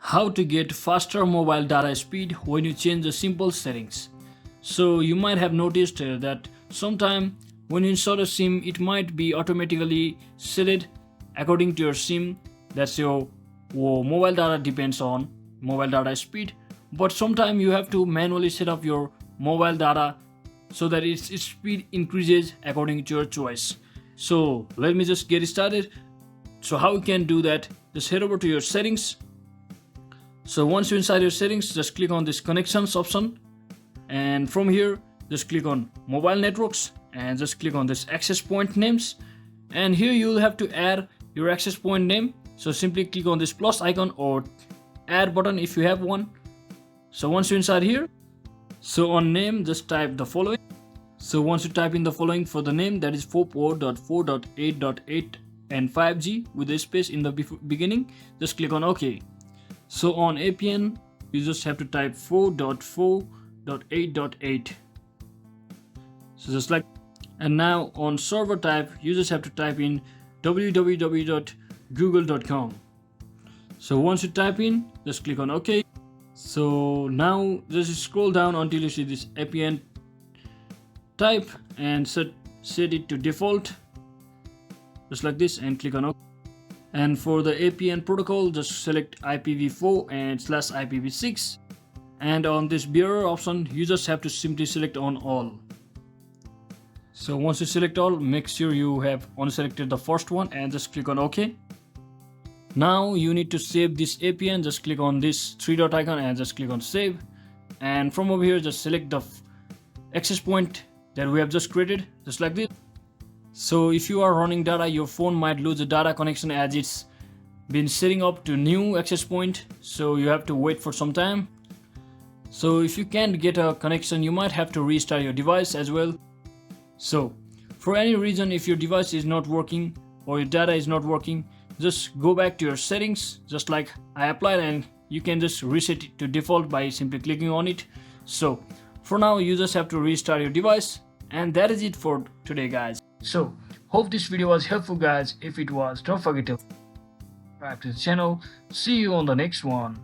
How to get faster mobile data speed when you change the simple settings. So you might have noticed that sometime when you install a SIM, it might be automatically selected according to your SIM. That's your mobile data depends on mobile data speed. But sometimes you have to manually set up your mobile data so that its speed increases according to your choice. So let me just get started. So how you can do that? Just head over to your settings. So once you're inside your settings, just click on this connections option, and from here just click on mobile networks and just click on this access point names, and here you'll have to add your access point name. So simply click on this plus icon or add button if you have one. So once you're inside here, so on name just type the following. So once you type in the following for the name, that is 4.4.8.8 and 5G with a space in the beginning, just click on OK. So on APN, you just have to type 4.4.8.8. So just like, and now on server type, you just have to type in www.google.com. So once you type in, just click on OK. So now just scroll down until you see this APN type and set it to default, just like this, and click on OK. And for the APN protocol, just select IPv4 and /IPv6, and on this bearer option you just have to simply select on all. So once you select all, make sure you have unselected the first one and just click on OK. Now you need to save this APN. Just click on this three dot icon and just click on save, and from over here just select the access point that we have just created, just like this. So if you are running data, your phone might lose the data connection as it's been setting up to new access point, so you have to wait for some time. So if you can't get a connection, you might have to restart your device as well. So for any reason, if your device is not working or your data is not working, just go back to your settings just like I applied, and you can just reset it to default by simply clicking on it. So for now you just have to restart your device, and that is it for today, guys. So hope this video was helpful, guys. If it was, don't forget to subscribe to the channel. See you on the next one.